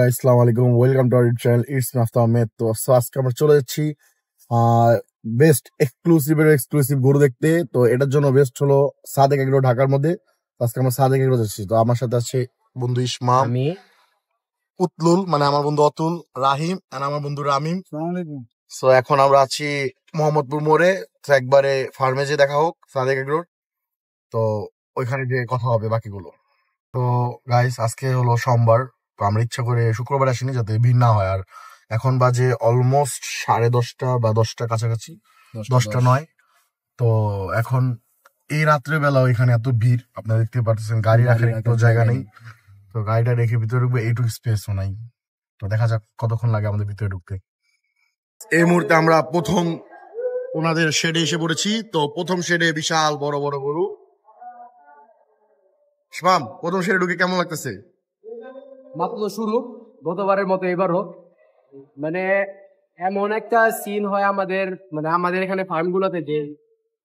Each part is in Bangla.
গাইস, আসসালামু আলাইকুম, welcome to our channel it's me Aftab Ahmed. তো আজকে আমরা চলে যাচ্ছি বেস্ট এক্সক্লুসিভ গরু দেখতে। তো এটার জন্য বেস্ট হলো সাদেক এগ্রো ঢাকার মধ্যে। আজকে আমরা সাদেক এগ্রো যাচ্ছি। তো আমার সাথে আছে বন্ধু ইসমাম, আমি উতলুল মানে আমার বন্ধু অতুল, রাহিম আর আমার বন্ধু রামিম। সো এখন আমরা আছি মোহাম্মদপুর মোড়ে। তো একবারে ফার্মে যে দেখা হোক সাদেক এগ্রোর, তো ওইখানে গিয়ে কথা হবে বাকিগুলো। তো গাইস, আজকে হলো সোমবার। তো আমরা ইচ্ছা করে শুক্রবার আসিনি যাতে ভিড় না হয়। আর এখন বাজে অলমোস্ট 10:30 বা 10টার কাছাকাছি, 10টা নয়। তো এখন এই রাত্রে বেলা এখানে এত ভিড়, আপনারা দেখতে পাচ্ছেন, গাড়ি রাখার একটু জায়গা নেই। তো গাড়িটা রেখে ভিতরে ঢুকবে, এইটুকু স্পেসও নাই। তো দেখা যাক কতক্ষণ লাগে আমাদের ভিতরে ঢুকতে। এই মুহূর্তে আমরা প্রথম ওনাদের শেডে এসে পড়েছি। তো প্রথম শেডে বিশাল বড় বড় গরু। শাম, প্রথম শেডে ঢুকে কেমন লাগতেছে? মাত্র শুরু, গতবারের মতো এবারও মানে এমন একটা সিন হয় আমাদের এখানে ফার্ম গুলোতে যে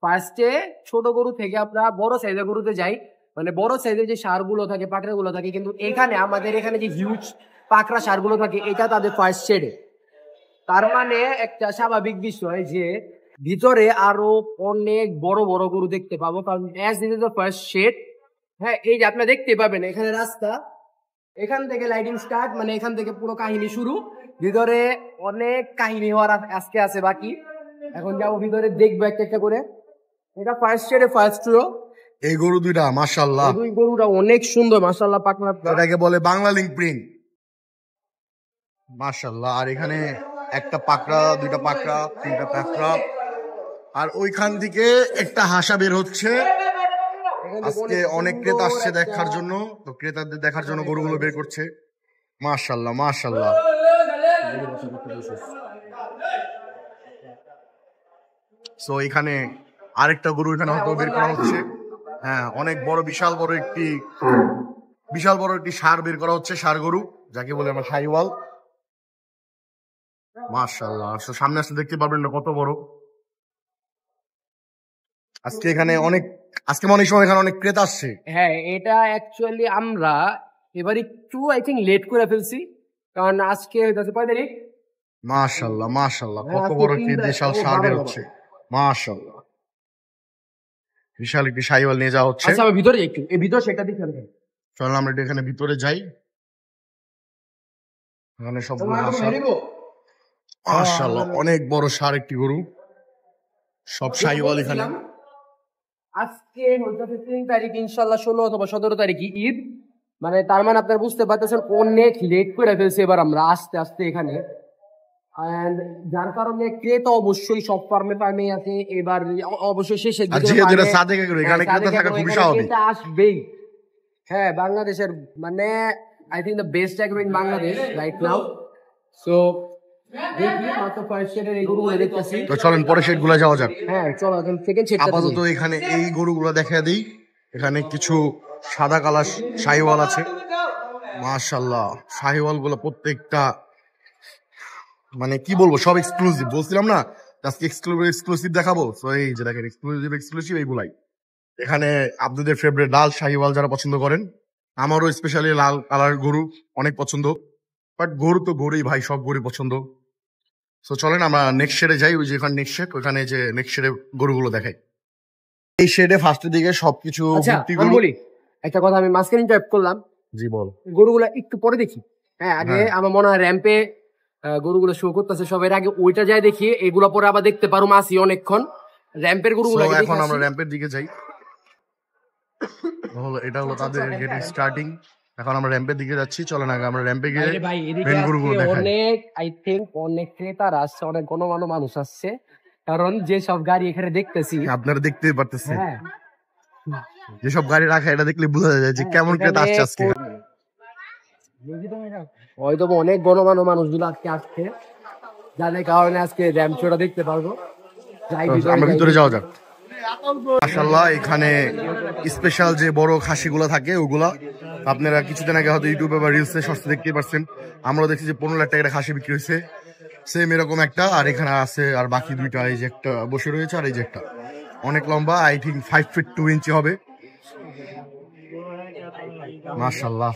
ফার্স্টে ছোট গরু থেকে আমরা বড় সাইজের গরুতে যাই। মানে বড় সাইজের যে সার গুলো থাকে, পাকড়া গুলো থাকে, কিন্তু এখানে আমাদের এখানে যে হিউজ পাকড়া সার গুলো থাকে এটা তাদের ফার্স্ট শেডে। তার মানে একটা স্বাভাবিক বিষয় যে ভিতরে আরো অনেক বড় বড় গরু দেখতে পাবো, কারণ as this is the first shed. হ্যাঁ, এই যে আপনারা দেখতে পাবেন এখানে রাস্তা, এখান থেকে লাইটিং স্টার্ট, মানে এখান থেকে পুরো কাহিনী শুরু। ভিতরে অনেক কাহিনী হওয়ার আজকে আছে বাকি। এখন যাবো ভিতরে, দেখবো একটা একটা করে। এটা ফার্স্ট শেডে ফার্স্ট রো। এই গরু দুইটা মাশাআল্লাহ, দুই গরুটা অনেক সুন্দর মাশাআল্লাহ, পাকনা। এটাকে বলে বাংলা লিঙ্ক প্রিন্ট, মাশাআল্লাহ। আর এখানে একটা পাকড়া, দুইটা পাকড়া, তিনটা পাকড়া, আর ওইখান থেকে একটা হাসা বের হচ্ছে। আজকে অনেক ক্রেতা আসছে দেখার জন্য, তো ক্রেতাদের দেখার জন্য গরুগুলো বের করছে। মাশাআল্লাহ মাশাআল্লাহ। সো এখানে আরেকটা গরু এখানে হয়তো বের করা হচ্ছে। হ্যাঁ, অনেক বড় বিশাল বড় একটি ষাঁড় বের করা হচ্ছে, ষাঁড় গরু যাকে বলে আমরা শাহিওয়াল। মাশাআল্লাহ, সামনে আসতে দেখতে পারবেন না কত বড়। আজকে মনে সময় এখানে অনেক ক্রেতা আসছে। হ্যাঁ, এটা অ্যাকচুয়ালি আমরা এবার একটু আই থিঙ্ক লেট করে ফেলছি, কারণ আজকে হইতাছে 5 তারিখ। মাশাআল্লাহ মাশাআল্লাহ, কত বড় একটি বিশাল ষাঁড় বের হচ্ছে। মাশাআল্লাহ, বিশাল একটি শাহিওয়াল নিয়ে যাওয়া হচ্ছে। আচ্ছা, আমি ভিতরে একটু এই ভিতর সেটা দেখে চলো আমরা এখানে ভিতরে যাই। এখানে সবগুলো মাশাআল্লাহ অনেক বড় ষাঁড় একটি গরু, সব শাহিওয়াল এখানে। আজকে হইতাছে 3 তারিখ, ইনশাআল্লাহ 16 অথবা 17 তারিখে ঈদ। মানে তার মানে আপনারা বুঝতে পারতেছেন অনেক লেট করে ফেলছি এবার আমরা আস্তে আস্তে এখানে। And যার কারণে ক্রেতা অবশ্যই সব ফার্মে আছে এবার, অবশ্যই শেষের দিকে আসবেই। হ্যাঁ, বাংলাদেশের মানে I think the best agro in Bangladesh right now. So দেখি কত ফার্স্ট শেডের এই গরুগুলো দেখতেছি। তো চলেন পরে শেড গুলা যাওয়া যাক। হ্যাঁ চলো, এখন সেকেন্ড শেড। আপাতত এখানে এই গরুগুলো দেখা দিই। এখানে কিছু সাদা কালার শাহিওয়াল আছে। মাশাআল্লাহ, শাহিওয়াল গুলো প্রত্যেকটা মানে কি বলবো, সব এক্সক্লুসিভ। বলছিলাম না আজকে এক্সক্লুসিভ দেখাবো। তো এই যে দেখেন এক্সক্লুসিভ এইগুলাই। এখানে আপনাদের ফেভারিট লাল শাহিওয়াল যারা পছন্দ করেন, আমারও স্পেশালি লাল কালার গরু অনেক পছন্দ। বাট গরু তো গরুই ভাই, সব গরু পছন্দ। তো চলেন আমরা নেক্সট শেডে যাই। ওই যে এখানে নেক্সট শেড, ওইখানে যে নেক্সট শেডে গরুগুলো দেখাই। এই শেডে ফার্স্টের দিকে সবকিছু বলি একটা কথা, আমি মাঝখানে ইন্টারাপ্ট করলাম। জি বল। গরুগুলা একটু পরে দেখি। হ্যাঁ, আগে আমার মনে হয় র্যাম্পে গরুগুলো শো করতেছে, সবের আগে ওইটা যাই দেখি, এগুলো পরে আবার দেখতে পারো মাসি অনেকক্ষণ র্যাম্পের গরুগুলো। এখন আমরা র্যাম্পের দিকে যাই। এটা হলো তাদের গেটের স্টার্টিং। এখন আমরা র্যাম্পের দিকে যাচ্ছি। চলেন আগে আমরা র্যাম্পে গিয়ে মেন গরুগুলো দেখাই। অনেক আই থিঙ্ক অনেক ক্রেতারা আসছে, অনেক গণমান্য মানুষ আসছে, কারণ যে সব গাড়ি এখানে দেখতেছি আপনারা দেখতে পারতেছেন। হ্যাঁ, যেসব গাড়ি রাখা এটা দেখলে বোঝা যায় যে কেমন ক্রেতা আসছে আজকে। হয়তো অনেক গণমান্য মানুষগুলো আজকে আসছে, যাদের কারণে আজকে র্যাম্প শোটা দেখতে পারবো। আমরা ভিতরে যাওয়া যাক। মাশাআল্লাহ, এখানে স্পেশাল যে বড় খাসিগুলো থাকে ওগুলা আপনারা কিছুদিন আগে হয়তো ইউটিউবে বা রিলসে শর্টসে দেখতেই পারছেন। আমরা দেখছি যে 15 লাখ টাকার খাসি বিক্রি হয়েছে, সেম এরকম একটা। আর এখানে আছে আর বাকি দুইটা, এই যে একটা বসে রয়েছে আর এই যে একটা অনেক লম্বা, আই থিঙ্ক 5 ফিট 2 ইঞ্চি হবে। মাশাআল্লাহ।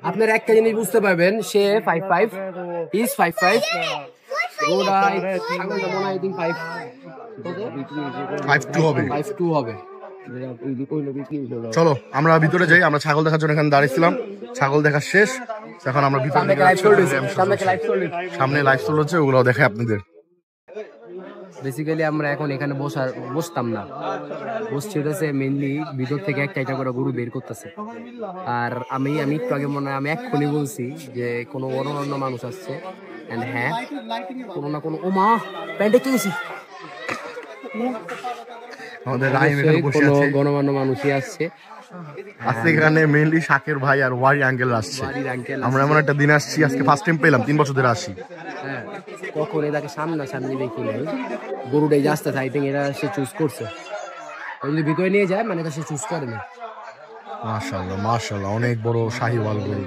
আপনার একটা জিনিস বুঝতে পারবেন, সে 5'5", ইজ 5'5", গোড়ায় ছাগলটা মনে হয় 5'2" হবে। 5'2" হবে। চলো আমরা ভিতরে যাই, আমরা ছাগল দেখার জন্য এখানে দাঁড়িয়েছিলাম, ছাগল দেখা শেষ, এখন আমরা ভিতরে সামনে লাইভ চলছে, ওগুলো দেখাই আপনাদের। বেসিক্যালি আমরা এখন এখানে বসতাম না, বসছি হচ্ছে মেনলি ভিতর থেকে একটা করে গরু বের করতেছে। আর আমি একটু আগে মনে হয় আমি এক্ষুনি বলছি যে কোনো অন্য মানুষ আসছে, এন্ড হ্যাঁ কোনো না কোনো, ও মা প্যান্টে কি হয়েছে, আমাদের রাহিম এখানে বসে আছে, গণমান্য মানুষই আসছে আজকে এখানে মেইনলি শাকের ভাই আর ওয়ারি আঙ্কেল আসছে। আমরা এমন একটা দিন আসছি, আজকে ফার্স্ট টাইম পেলাম, 3 বছর ধরে আসি। হ্যাঁ, কখন এটাকে সামনাসামনি দেখি নাই, গরুটাই আসতে আই থিঙ্ক এটা সে চুজ করছে, যদি ভিতরে নিয়ে যায় মানে এটা সে চুজ করে না। মাশাআল্লাহ মাশাআল্লাহ, অনেক বড় শাহিওয়াল গরু।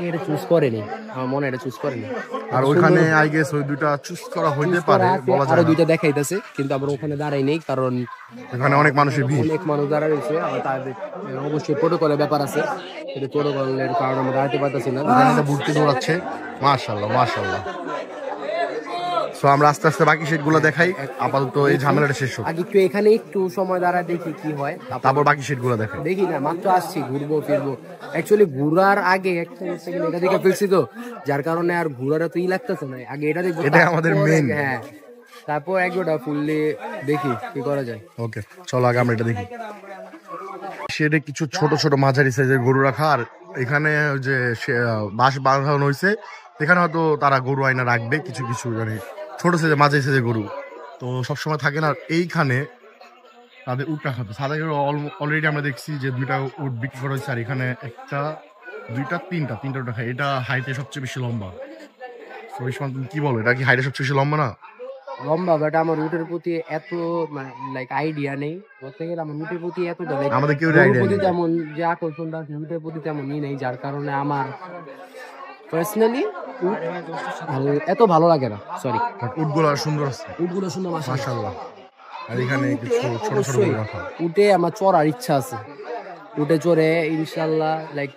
এটা চুজ করেনি, আমার মনে এটা চুজ করেনি। আর ওখানে আই গেস ওই দুইটা চুজ করা হইতে পারে, বলা যায় না। আরো দুইটা দেখাইতেছে, কিন্তু আমরা ওখানে দাঁড়াই নেই, কারণ এখানে অনেক মানুষের ভিড়, অনেক মানুষ দাঁড়া রয়েছে। তাদের অবশ্যই প্রোটোকলের ব্যাপার আছে, এটা প্রোটোকলের কারণে আমরা দাঁড়াতে পারতেছি না। বুটটি দৌড়াচ্ছে, মাশাআল্লাহ মাশাআল্লাহ। সো আমরা আস্তে আস্তে বাকি সেটগুলো দেখাই, আপাতত এই ঝামেলাটা শেষ হোক। আগে একটু এখানে একটু সময় দাঁড়া দেখি কি হয়, তারপর বাকি সেটগুলো দেখাই। দেখি না, মাত্র আসছি, ঘুরবো ফিরবো। অ্যাকচুয়ালি ঘুরার আগে একটা এটা দেখে ফেলছি তো, যার কারণে আর ঘুরাটা তো লাগতেছে না, আগে এটা দেখবো, এটা আমাদের মেইন। হ্যাঁ, তারপর একটা ফুললি দেখি কি করা যায়। ওকে চলো আগে আমরা এটা দেখি। সেটা কিছু ছোট ছোট মাঝারি সাইজের গরু রাখা, আর এখানে যে বাঁশ বাঁধানো হয়েছে, এখানে হয়তো তারা গরু আইনা রাখবে কিছু কিছু, মানে ছোট সাইজের মাঝারি সাইজের গরু তো সবসময় থাকে না। এইখানে তাদের উট রাখা, তো সাদা অলরেডি আমরা দেখছি যে 2টা উট বিক্রি করা হয়েছে, আর এখানে 1টা 2টা 3টা উট রাখা। এটা হাইটে সবচেয়ে বেশি লম্বা। তো এই সময় তুমি কি বলো, এটা কি হাইটে সবচেয়ে বেশি লম্বা না? লম্বা, বাট আমার রুটের প্রতি এত লাইক আইডিয়া নেই, বলতে গেলে আমার রুটের প্রতি এতটা লাইক আমাদের কেউ আইডিয়া নেই, তেমন যে আকর্ষণটা রুটের প্রতি তেমন নেই, যার কারণে আমার পার্সোনালি এত ভালো লাগে না। সরি, উটগুলো সুন্দর আছে, উটগুলো সুন্দর মাশাআল্লাহ। আর এখানে কিছু ছোট ছোট গরু রাখা। উটে আমার চড়ার ইচ্ছা আছে, উটে চড়ে ইনশাআল্লাহ লাইক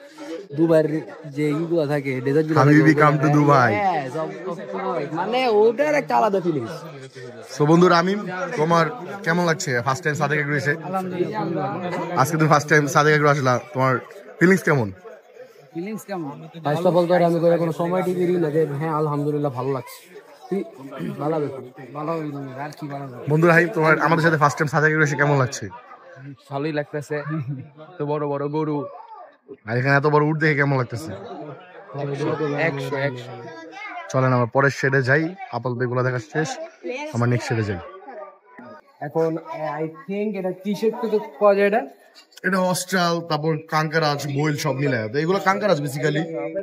দুবাইয়ের যে ইগুলো থাকে, ডেজার্টগুলো, হাবিবি কাম টু দুবাই, মানে ওটার একটা আলাদা ফিলিংস। সো বন্ধু রামিম, তোমার কেমন লাগছে ফার্স্ট টাইম সাদেক এগ্রো এসে? আজকে তুমি ফার্স্ট টাইম সাদেক এগ্রো আসলা, তোমার ফিলিংস কেমন? ফার্স্ট অফ অল তো আমি কোনো সময় টিভি না যে হ্যাঁ আলহামদুলিল্লাহ ভালো লাগছে, ভালো আর কি ভালো। বন্ধু রাহিম, তোমার আমাদের সাথে ফার্স্ট টাইম সাদেক এগ্রো এসে কেমন লাগছে? ভালোই লাগতেছে, তো বড় বড় গরু, আর এখানে এত বড় উট দেখে কেমন লাগতেছে? 100 চলেন আমরা পরের শেডে যাই, আপাতত এগুলো দেখা শেষ, আমরা নেক্সট শেডে যাই। এখন আই থিঙ্ক এটা কিসের থেকে পাওয়া যায়? এটা অস্ট্রাল, তারপর কাঙ্কারাজ, মইল সব মিলায়। তো এগুলো কাঙ্কারাজ বেসিক্যালি,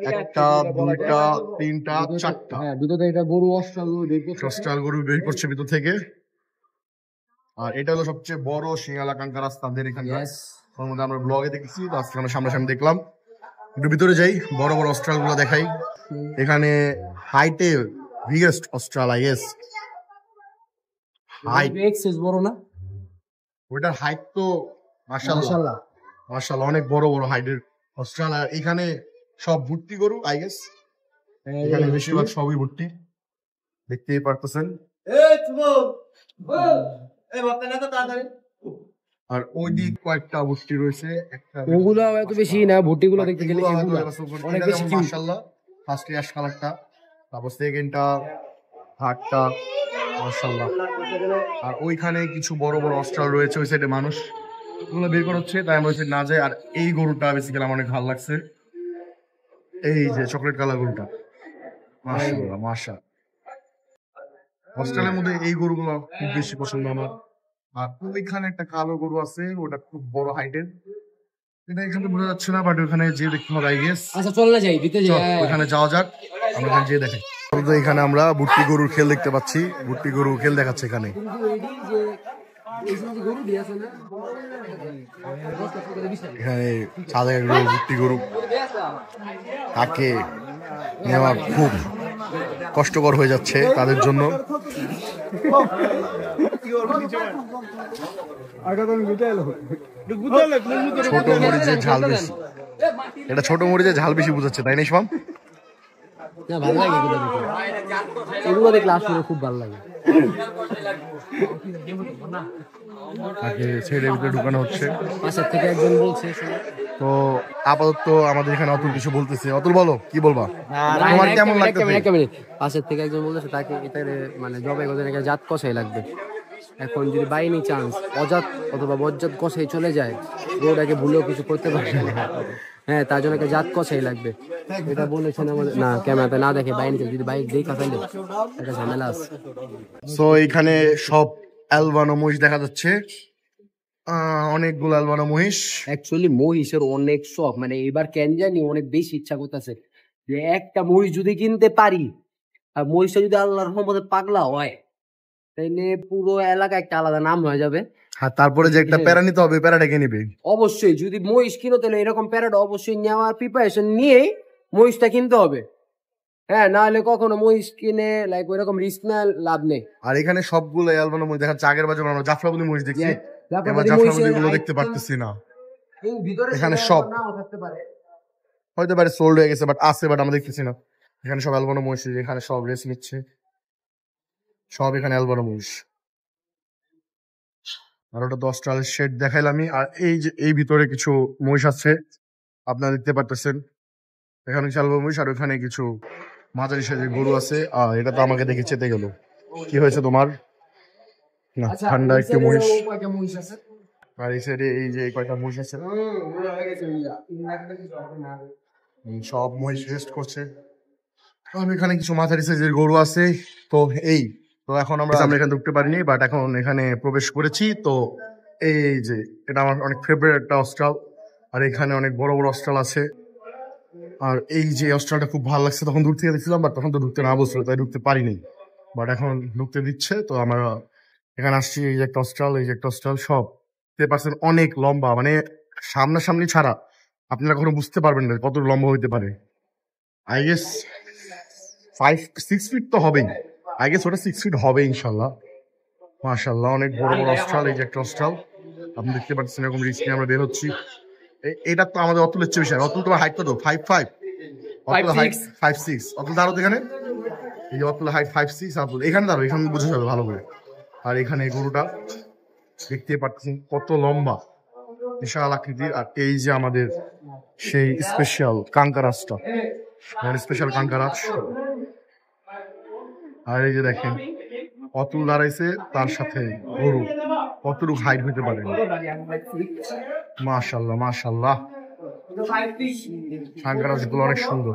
1টা 2টা 3টা 4টা, হ্যাঁ দুটোতে এটা গরু অস্ট্রাল গরু বের করছে ভিতর থেকে। আর এটা হলো সবচেয়ে বড় সিঙ্গালা কাঙ্কারাজ তাদের এখানে, ওর মধ্যে আমরা ব্লগে দেখেছি, তো আজকে আমরা সামনাসামনি দেখলাম। একটু ভিতরে যাই, বড় বড় অস্ট্রাল গুলো দেখাই। এখানে হাইটে biggest Austral I guess, height বড় না ওটার হাইট তো মাশাআল্লাহ মাশাআল্লাহ, অনেক বড় বড় হাইটের অস্ট্রাল। আর এখানে সব ভুট্টি গরু আই গেস, এখানে বেশিরভাগ সবই ভুট্টি, দেখতেই পারতেছেন। আর ওই দিক কয়েকটা ভুট্টি রয়েছে, ওগুলো এত বেশি না, ভুট্টিগুলো দেখতে গেলে অনেক বেশি মাশাআল্লাহ। ফার্স্ট অ্যাশ কালারটা, তারপর সেকেন্ডটা হাটটা মাশাআল্লাহ। আর ওইখানে কিছু বড় বড় অস্ট্রাল রয়েছে, ওই সাইডে মানুষ ওগুলো বের করা হচ্ছে, তাই আমরা না যাই। আর এই গরুটা বেসিক্যালি আমার অনেক ভালো লাগছে, এই যে চকলেট কালার গরুটা, মাশাআল্লাহ মাশা। অস্ট্রেলিয়ার মধ্যে এই গরুগুলো খুব বেশি পছন্দ আমার। আর ওইখানে একটা কালো গরু আছে, ওটা খুব বড় হাইটের, এটা এখানে বোঝা যাচ্ছে না, বাট ওখানে যে দেখতে হবে আই গেস। আচ্ছা চল না যাই, দিতে যাই, ওখানে যাওয়া যাক, আমরা এখানে যেয়ে দেখাই। এখানে আমরা ভুট্টি গরুর খেল দেখতে পাচ্ছি, ভুট্টি গরু খেল দেখাচ্ছে এখানে। এখানে সাদা গরু, ভুট্টি গরু, তাকে নেওয়া খুব কষ্টকর হয়ে যাচ্ছে তাদের জন্য। ছোট মরিচের ঝাল বেশি, এটা ছোট মরিচের ঝাল বেশি বুঝাচ্ছে, তাই না শিবম? না ভালো লাগে এগুলো দেখে, এগুলো দেখলে আসলে খুব ভালো লাগে। তাকে ছেড়ে ভিতরে ঢুকানো হচ্ছে, পাশের থেকে একজন বলছে। তো আপাতত আমাদের এখানে অতুল কিছু বলতেছে। অতুল বলো, কি বলবা, তোমার কেমন লাগতেছে? পাশের থেকে একজন বলতেছে তাকে এটা মানে জবে গোদের একটা জাত কষাই লাগবে। এখন যদি বাই এনি চান্স অজাত অথবা বজ্জাত কষাই চলে যায়, ওটাকে ভুলেও কিছু করতে পারবে না। হ্যাঁ, তার জন্য একটা জাত কষাই লাগবে, এটা বলেছেন আমাদের। না, ক্যামেরাতে না দেখে বাইরে, যদি বাইক দেখা ফেলে একটা ঝামেলা আছে। সো এখানে সব অ্যালবানো মহিষ দেখা যাচ্ছে, অনেকগুলো অ্যালবানো মহিষ। অ্যাকচুয়ালি মহিষের অনেক শখ, মানে এবার কেন জানি অনেক বেশি ইচ্ছা করতেছে যে একটা মহিষ যদি কিনতে পারি, আর মহিষটা যদি আল্লাহর রহমতে পাগলা হয়, তাইলে পুরো এলাকা একটা আলাদা নাম হয়ে যাবে। হ্যাঁ, তারপরে যে একটা প্যারা নিতে হবে, প্যারাটাকে নিবে অবশ্যই। যদি মহিষ কিনো তাহলে এরকম প্যারাটা অবশ্যই নেওয়ার প্রিপারেশন নিয়েই মহিষটা কিনতে হবে। হ্যাঁ, না হলে কখনো মহিষ কিনে লাইক ওইরকম রিস্ক না, লাভ নেই। আর এখানে সবগুলো অ্যালবানো মহিষ দেখা যাচ্ছে। আগের বছর আমরা জাফরাবাদী মহিষ দেখছি, এবার জাফরাবাদী জাফরাবাদী গুলো দেখতে পারতেছি না। এখানে সব হয়তো পারে সোল্ড হয়ে গেছে, বাট আছে, বাট আমরা দেখতেছি না। এখানে সব অ্যালবানো মহিষ, এখানে সব রেস নিচ্ছে, সব এখানে অ্যালবানো মহিষ। আর ওটা 10 টালের শেড দেখাইলামই। আর এই যে এই ভিতরে কিছু মহিষ আছে, আপনারা দেখতে পারতেছেন। এখানে কিছু অ্যালবানো মহিষ, আর ওখানে কিছু মাঝারি সাইজের গরু আছে। আর এটা তো আমাকে দেখে চেতে গেল। কি হয়েছে তোমার? না, ঠান্ডা একটু মহিষ। আর এই সাইডে এই যে কয়টা মহিষ আছে, সব মহিষ রেস্ট করছে। আর এখানে কিছু মাঝারি সাইজের গরু আছে। তো এই তো এখন আমরা এখানে ঢুকতে পারিনি, বাট এখন এখানে প্রবেশ করেছি। তো এই যে এটা আমার অনেক ফেভারিট একটা অস্ট্রাল, আর এখানে অনেক বড় বড় অস্ট্রাল আছে। আর এই যে অস্ট্রালটা খুব ভালো লাগছে, তখন দূর থেকে দেখছিলাম, বাট তখন তো ঢুকতে না বলছিল, তাই ঢুকতে পারিনি। বাট এখন ঢুকতে দিচ্ছে, তো আমরা এখানে আসছি। এই যে একটা অস্ট্রাল, এই যে একটা অস্ট্রাল, সব 10% অনেক লম্বা, মানে সামনাসামনি ছাড়া আপনারা কখনো বুঝতে পারবেন না কত লম্বা হইতে পারে। আই গেস 5-6 ফিট তো হবেই, আই গেস ওটা 6 ফিট হবে ইনশাল্লাহ। মাশাল্লাহ, অনেক বড় বড় অস্ট্রাল। এই যে একটা অস্ট্রাল, আপনি দেখতে পাচ্ছেন, এরকম রিস্ক নিয়ে আমরা বের হচ্ছি। এটা তো আমাদের অতুলের চেয়ে বেশি। অতুল তোমার হাইট কত? 5'5"? অতুল হাইট 5'6". অতুল দাঁড়ো এখানে, এই যে অতুল হাইট 5'6", অতুল এখানে দাঁড়ো, এখানে বোঝা যাবে ভালো করে। আর এখানে গরুটা দেখতে পাচ্ছেন কত লম্বা, বিশাল আকৃতির। আর এই যে আমাদের সেই স্পেশাল কাঙ্কারাজটা, স্পেশাল কাঙ্কারাজ। আর এই যে দেখেন অতুল দাঁড়াইছে, তার সাথে গরু, কতটুকু হাইট হইতে পারে। মাশাল্লাহ মাশাল্লাহ, কাঙ্কারাজ গুলো অনেক সুন্দর।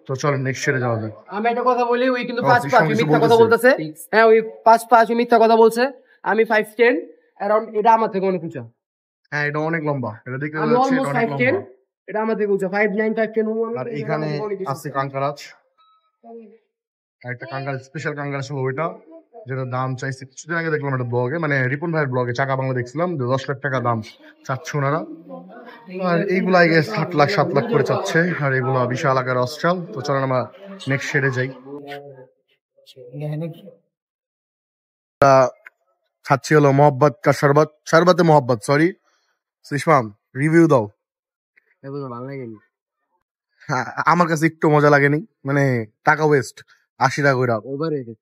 তো চলেন নেক্সট শেডে যাওয়া যাক। আমি একটা কথা বলি, ওই কিন্তু 5'5" মিথ্যা কথা বলতেছে। হ্যাঁ, ওই 5'5" মিথ্যা কথা বলছে। আমি 5'10" অ্যারাউন্ড, এটা আমার থেকে অনেক উঁচা। হ্যাঁ, এটা অনেক লম্বা, এটা দেখতে আমি যাচ্ছে, এটা অলমোস্ট অনেক 5'10", লম্বা। এটা আমার থেকে উঁচা, 5'9", 5'10". আর এখানে আছে কাঙ্কারাজ, একটা কাঙ্কারাজ, স্পেশাল কাঙ্কারাজ হলো ওইটা, যেটা দাম চাইছে কিছুদিন আগে দেখলাম একটা ব্লগে, মানে রিপন ভাইয়ের ব্লগে, চাকা বাংলা দেখছিলাম, 10 লাখ টাকা দাম চাচ্ছে ওনারা। আর এইগুলো আই গেস 8 লাখ 7 লাখ করে চাচ্ছে। আর এগুলো বিশাল আকার অস্ট্রাল। তো চলেন আমরা নেক্সট শেডে যাই। খাচ্ছি হলো মোহাব্বত কা শরবত, শরবতে মোহাব্বত, সরি। সুষমাম, রিভিউ দাও। ভালো লাগেনি হ্যাঁ, আমার কাছে একটু মজা লাগেনি, মানে টাকা ওয়েস্ট, 80 টাকা করে, ওভাররেটেড,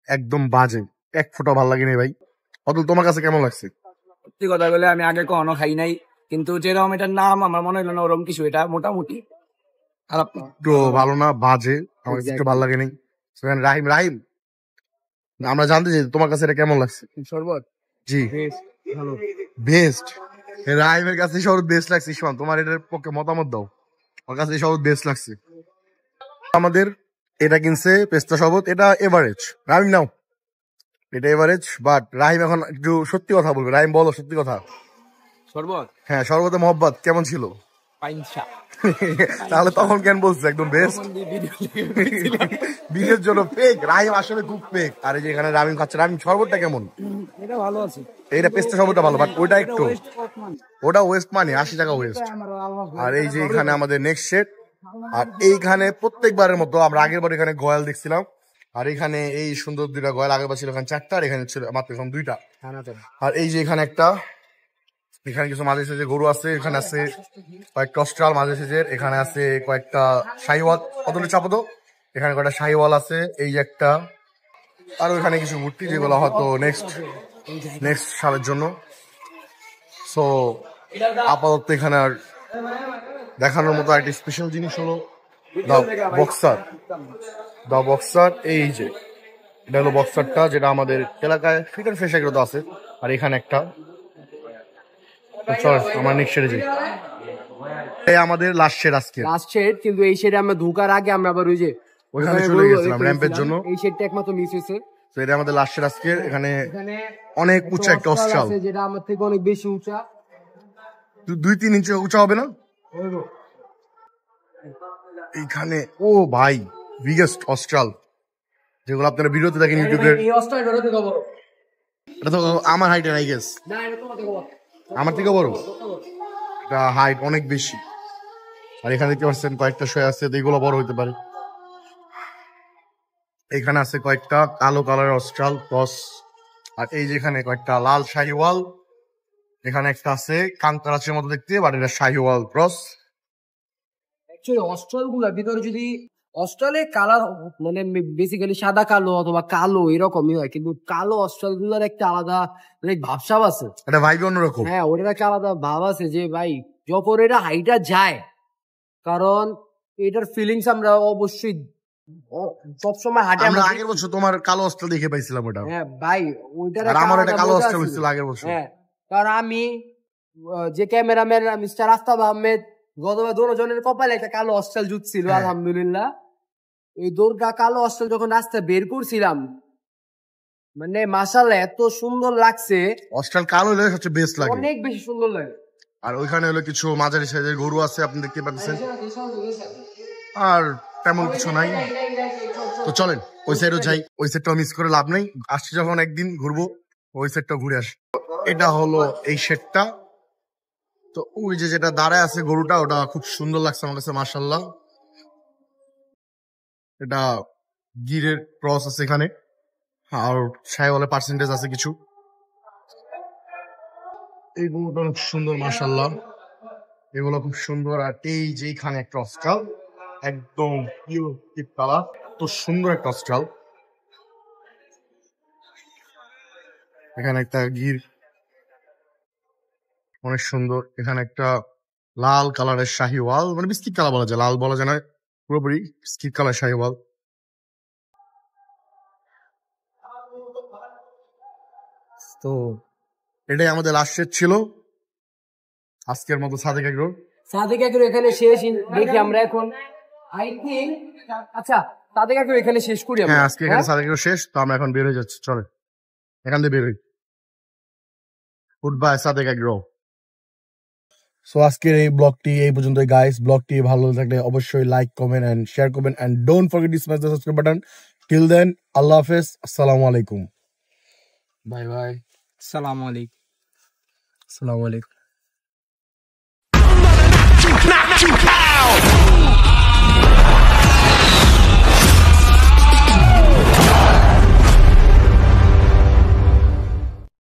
একদম বাজে, এক ফোঁটা ভালো লাগেনি ভাই। অতুল, তোমার কাছে কেমন লাগছে? সত্যি কথা বলে আমি আগে কখনো খাই নাই, কিন্তু যেরকম এটার নাম আমার মনে হলো না ওরকম কিছু, এটা মোটামুটি খারাপ না, একটু ভালো না, বাজে, আমার কাছে একটু ভালো লাগেনি। রাহিম, রাহিম, আমরা জানতে চাই তোমার কাছে এটা কেমন লাগছে? শরবত জি ভালো, বেস্ট। রাহিমের কাছে সব বেস্ট লাগছে। ইসমান, তোমার এটার পক্ষে মতামত দাও। আমার কাছে সব বেস্ট লাগছে। আমাদের এটা কিনছে পেস্তা শরবত, এটা এভারেজ। রাহিম নাও, এটা এভারেজ, বাট রাহিম এখন একটু সত্যি কথা বলবে। রাহিম বলো সত্যি কথা। শরবত হ্যাঁ, শরবতে মোহাব্বত কেমন ছিল? পাইনসা। তাহলে তখন কেন বলছে একদম বেস্ট? বিয়ের জন্য ফেক। রাহিম আসলে খুব ফেক। আর এই যে এখানে রাহিম খাচ্ছে। রাহিম, শরবতটা কেমন? এটা ভালো আছে, এইটা পেস্তা শরবতটা ভালো, বাট ওইটা একটু, ওটা ওয়েস্ট, মানে 80 টাকা ওয়েস্ট। আর এই যে এখানে আমাদের নেক্সট সেট। আর এইখানে প্রত্যেকবারের মতো আমরা আগের বার এখানে গয়াল দেখছিলাম, আর এখানে এই সুন্দর দুইটা গয়াল, আগের বার ছিল এখানে 4টা, আর এখানে ছিল মাত্র এখন 2টা। আর এই যে এখানে একটা, এখানে কিছু মাঝে সাইজের গরু আছে, এখানে আছে কয়েকটা অস্ট্রাল মাঝে সাইজের, এখানে আছে কয়েকটা শাহিওয়াল, কতগুলো চাপতো, এখানে কয়েকটা শাহিওয়াল আছে, এই যে একটা, আর ওইখানে কিছু মূর্তি যেগুলো হয়তো নেক্সট সালের জন্য। সো আপাতত এখানে আর দেখানোর মতো একটা স্পেশাল জিনিস হলো দা বক্সার। এই যে এটা হলো বক্সারটা, যেটা আমাদের এলাকায় ফিটার ফ্রেশ এগুলো আছে। আর এখানে একটা, আমার নেক্সট শেডে যাই, এই আমাদের লাস্ট শেড, কিন্তু এই শেডে আমরা ঢোকার আগে আমরা আবার ওই যে ওইখানে চলে গেছিলাম র্যাম্পের জন্য। এই শেডটা একমাত্র মিস হয়েছে। তো এটা আমাদের লাস্ট শেড আজকে। এখানে অনেক উঁচা একটা অস্ট্রাল, যেটা আমার থেকে অনেক বেশি উঁচা, 2-3 ইঞ্চি উঁচা হবে না এইখানে। ও ভাই, বিগেস্ট অস্ট্রাল যেগুলো আপনারা ভিডিওতে দেখেন ইউটিউবে, এটা তো আমার হাইটের, আই গেস আমার থেকে বড়, এটা হাইট অনেক বেশি। আর এখানে দেখতে পাচ্ছেন কয়েকটা শয়ে আছে, এগুলো বড় হইতে পারে। এখানে আছে কয়েকটা কালো কালারের অস্ট্রাল ক্রস, আর এই যেখানে কয়েকটা লাল শাহিওয়াল, এখানে একটা আছে কাঙ্কারাচের মতো দেখতে, বাট এটা শাহিওয়াল ক্রস। অস্ট্রাল গুলার ভিতরে যদি অস্ট্রালের কালার মানে বেসিক্যালি সাদা কালো অথবা কালো এরকমই হয়, কিন্তু কালো অস্ট্রাল গুলার একটা আলাদা ভাবসাব আছে, এটা ভাইব অন্যরকম। হ্যাঁ, ওটার একটা আলাদা ভাব আছে যে ভাই যখন এটা হাইটা যায়, কারণ এটার ফিলিংস আমরা অবশ্যই সবসময় হাঁটে। আমরা আগের বছর তোমার কালো অস্ট্রাল দেখে পাইছিলাম ওটা। হ্যাঁ ভাই, ওইটার আমার একটা কালো অস্ট্রাল হয়েছিল আগের বছর। হ্যাঁ, কারণ আমি যে ক্যামেরাম্যান মিস্টার আফতাব আহমেদ, গতবার দুজনের কপালে একটা কালো অস্ট্রাল জুত ছিল, আলহামদুলিল্লাহ। এই দৌড়টা কালো অস্ট্রাল যখন রাস্তা বের করছিলাম, মানে মাশাআল্লাহ এত সুন্দর লাগছে। অস্ট্রাল কালো হলে সবচেয়ে বেস্ট লাগে, অনেক বেশি সুন্দর লাগে। আর ওইখানে হলো কিছু মাঝারি সাইজের গরু আছে, আপনি দেখতে পাচ্ছেন। আর তেমন কিছু নাই। তো চলেন ওই সাইডও যাই, ওই সাইডটাও মিস করে লাভ নেই। আসছি যখন একদিন ঘুরবো, ওই সাইডটাও ঘুরে আসি। এটা হলো এই শেডটা। তো ওই যে যেটা দাঁড়ায় আছে গরুটা, ওটা খুব সুন্দর লাগছে আমার কাছে, মাশাআল্লাহ। এটা গিরের ক্রস আছে এখানে, আর শাহিওয়ালের পার্সেন্টেজ আছে কিছু। এই গরুটা অনেক সুন্দর, মাশাআল্লাহ, এগুলো খুব সুন্দর। আর এই যে এখানে একটা অস্ট্রাল, একদম পিওর টিপ কালার, তো সুন্দর একটা অস্ট্রাল। এখানে একটা গির অনেক সুন্দর। এখানে একটা লাল কালারের শাহিওয়াল, মানে বিস্কিট কালার বলা যায়, লাল বলা যায় না, পুরোপুরি বিস্কিট কালার শাহিওয়াল। তো এটাই আমাদের লাস্ট শেড ছিল আজকের মতো সাদেক এগ্রো। সাদেক এগ্রো এখানে শেষ। দেখি আমরা এখন আই থিংক, আচ্ছা সাদেক এগ্রো এখানে শেষ করি আমরা। হ্যাঁ, আজকে এখানে সাদেক এগ্রো শেষ। তো আমরা এখন বের হয়ে যাচ্ছি, চলে এখান থেকে বের হই। Good bye Sadek agro. So আজকের এই ব্লগটি এই পর্যন্ত গাইস। ব্লগটি ভালো লাগলে অবশ্যই লাইক, কমেন্ট এন্ড শেয়ার করবেন, and don't forget to smash the subscribe button. Till then, আল্লাহ হাফেজ, আসসালামু আলাইকুম। বাই বাই, আসসালামু আলাইকুম। আসসালামু আলাইকুম।